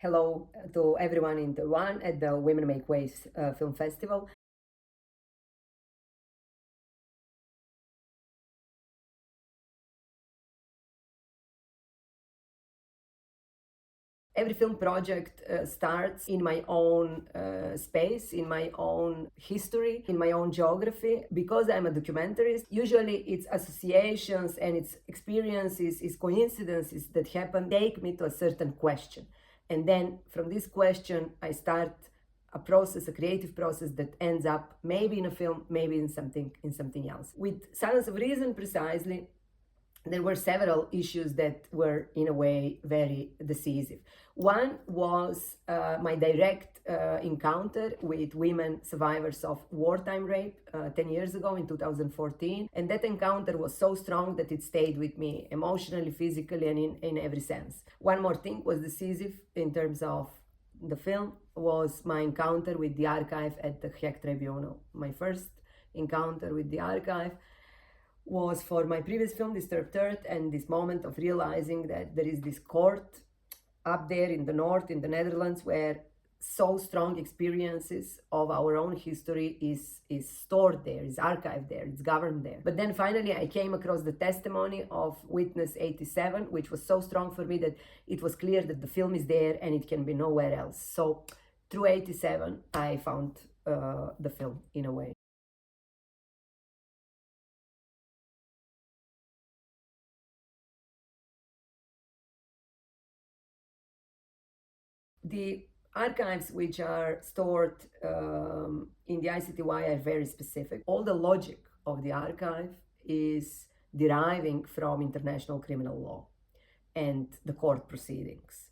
Hello to everyone in Taiwan at the Women Make Waves Film Festival. Every film project starts in my own space, in my own history, in my own geography. Because I'm a documentarist, usually it's associations and it's experiences, it's coincidences that happen, take me to a certain question. And then from this question, I start a process, a creative process that ends up maybe in a film, maybe in something else. With Silence of Reason, precisely, there were several issues that were, in a way, very decisive. One was my direct encounter with women survivors of wartime rape 10 years ago in 2014. And that encounter was so strong that it stayed with me emotionally, physically, and in every sense. One more thing was decisive in terms of the film was my encounter with the archive at the Hague Tribunal. My first encounter with the archive was for my previous film, Disturbed Earth, and this moment of realizing that there is this court up there in the north, in the Netherlands, where so strong experiences of our own history is stored there, is archived there, it's governed there. But then finally I came across the testimony of witness 87, which was so strong for me that it was clear that the film is there and it can be nowhere else. So through 87, I found the film in a way. The archives which are stored in the ICTY are very specific. All the logic of the archive is deriving from international criminal law and the court proceedings.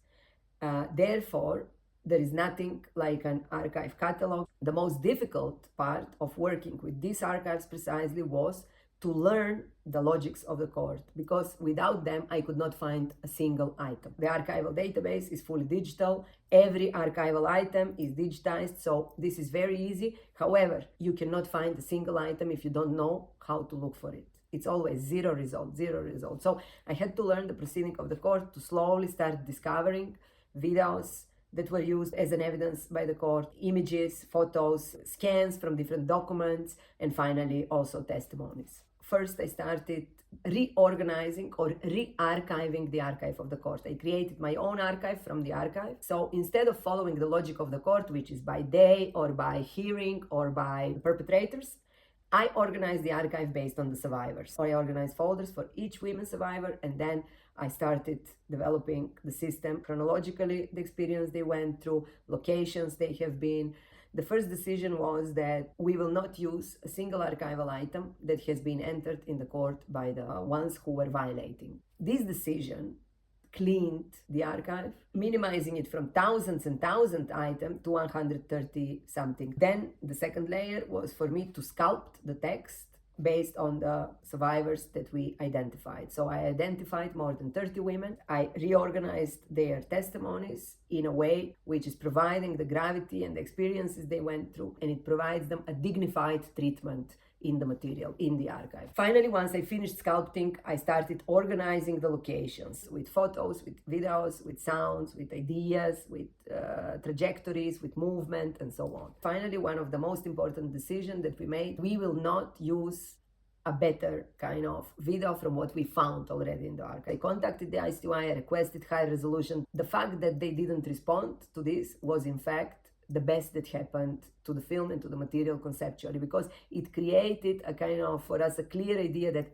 Therefore, there is nothing like an archive catalog. The most difficult part of working with these archives precisely was to learn the logics of the court, because without them I could not find a single item. The archival database is fully digital. Every archival item is digitized, so this is very easy. However, you cannot find a single item if you don't know how to look for it. It's always zero result, zero result. So I had to learn the proceeding of the court to slowly start discovering videos that were used as an evidence by the court, images, photos, scans from different documents, and finally also testimonies. First, I started reorganizing or re-archiving the archive of the court. I created my own archive from the archive. So instead of following the logic of the court, which is by day or by hearing or by perpetrators, I organized the archive based on the survivors. So I organized folders for each women survivor, and then I started developing the system chronologically, the experience they went through, locations they have been. The first decision was that we will not use a single archival item that has been entered in the court by the ones who were violating. This decision cleaned the archive, minimizing it from thousands and thousands items to 130 something. Then the second layer was for me to sculpt the text based on the survivors that we identified. So I identified more than 30 women. I reorganized their testimonies in a way which is providing the gravity and the experiences they went through, and it provides them a dignified treatment in the material, in the archive. Finally, once I finished sculpting, I started organizing the locations with photos, with videos, with sounds, with ideas, with trajectories, with movement, and so on. Finally, one of the most important decisions that we made, we will not use a better kind of video from what we found already in the archive. I contacted the ICTY, I requested high resolution. The fact that they didn't respond to this was in fact the best that happened to the film and to the material conceptually, because it created a kind of, for us, a clear idea that,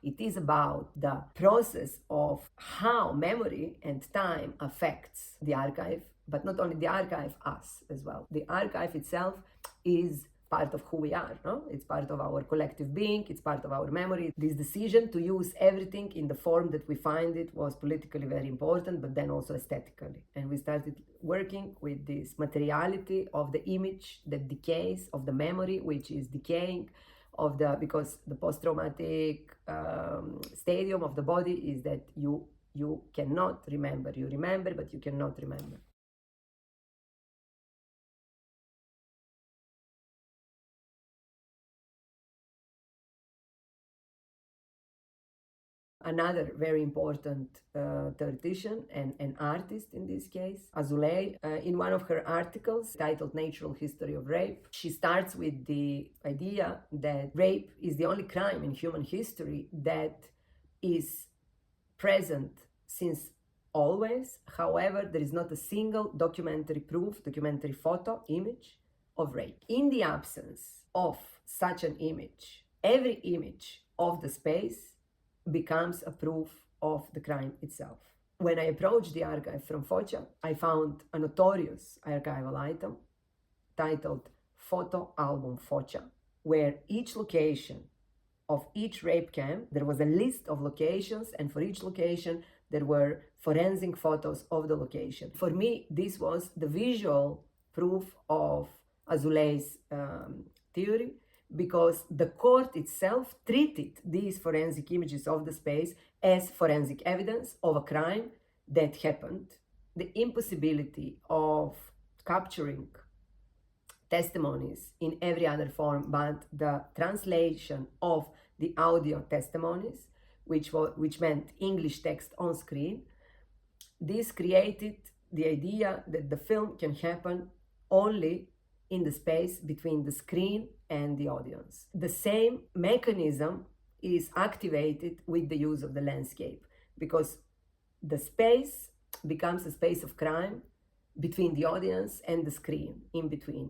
it is about the process of how memory and time affects the archive, but not only the archive, us as well. The archive itself is part of who we are, no? It's part of our collective being, it's part of our memory. This decision to use everything in the form that we find it was politically very important, but then also aesthetically. And we started working with this materiality of the image that decays, of the memory which is decaying, because the post-traumatic stadium of the body is that you cannot remember. You remember, but you cannot remember. another very important theoretician and an artist in this case, Azoulay, in one of her articles titled Natural History of Rape. She starts with the idea that rape is the only crime in human history that is present since always. However, there is not a single documentary proof, documentary photo, image of rape. In the absence of such an image, every image of the space becomes a proof of the crime itself. When I approached the archive from Foča, I found a notorious archival item titled Photo Album Foča, where each location of each rape camp, there was a list of locations, and for each location there were forensic photos of the location. For me, this was the visual proof of Azoulay's theory, because the court itself treated these forensic images of the space as forensic evidence of a crime that happened. The impossibility of capturing testimonies in every other form but the translation of the audio testimonies, which meant English text on screen, this created the idea that the film can happen only in the space between the screen and the audience. The same mechanism is activated with the use of the landscape, because the space becomes a space of crime between the audience and the screen, in between.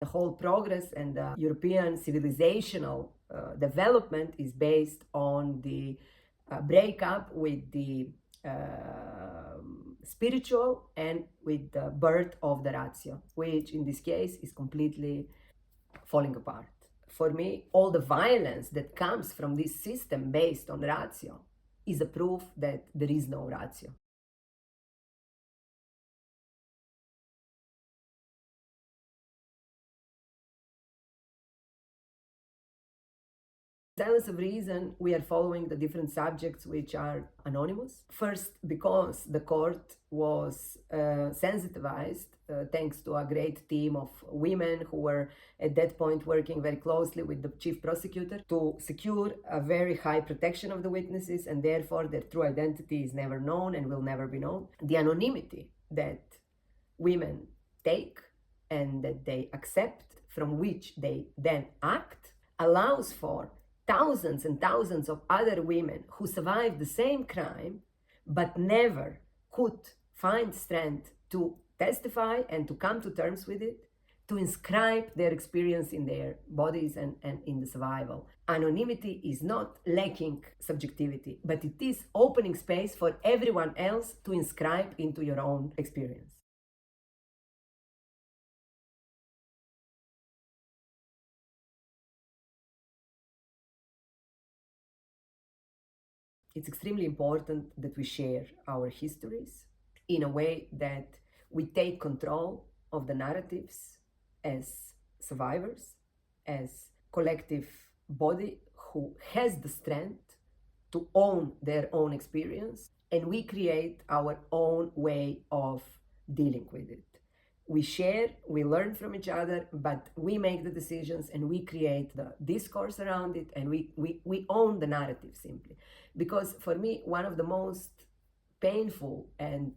The whole progress and the European civilizational development is based on the breakup with the spiritual and with the birth of the ratio, which in this case is completely falling apart. For me, all the violence that comes from this system based on ratio is a proof that there is no ratio. Silence of Reason, we are following the different subjects which are anonymous. First, because the court was sensitized thanks to a great team of women who were at that point working very closely with the chief prosecutor to secure a very high protection of the witnesses, and therefore their true identity is never known and will never be known. The anonymity that women take and that they accept, from which they then act, allows for thousands and thousands of other women who survived the same crime but never could find strength to testify and to come to terms with it, to inscribe their experience in their bodies and in the survival. Anonymity is not lacking subjectivity, but it is opening space for everyone else to inscribe into your own experience. It's extremely important that we share our histories in a way that we take control of the narratives as survivors, as collective body who has the strength to own their own experience, and we create our own way of dealing with it. We share, we learn from each other, but we make the decisions and we create the discourse around it, and we own the narrative simply. Because for me, one of the most painful and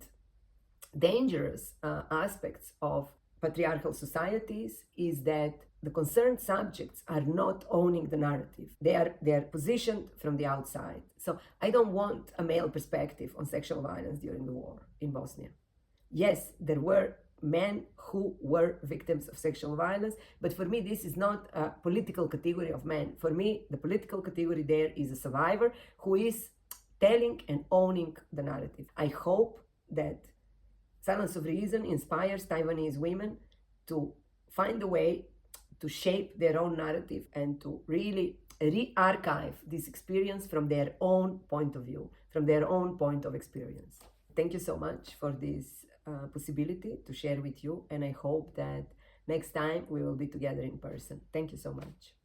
dangerous aspects of patriarchal societies is that the concerned subjects are not owning the narrative. They are positioned from the outside. So I don't want a male perspective on sexual violence during the war in Bosnia. Yes, there were men who were victims of sexual violence, but for me this is not a political category of men. For me, the political category there is a survivor who is telling and owning the narrative. I hope that Silence of Reason inspires Taiwanese women to find a way to shape their own narrative and to really re-archive this experience from their own point of view, from their own point of experience. Thank you so much for this possibility to share with you, and I hope that next time we will be together in person. Thank you so much.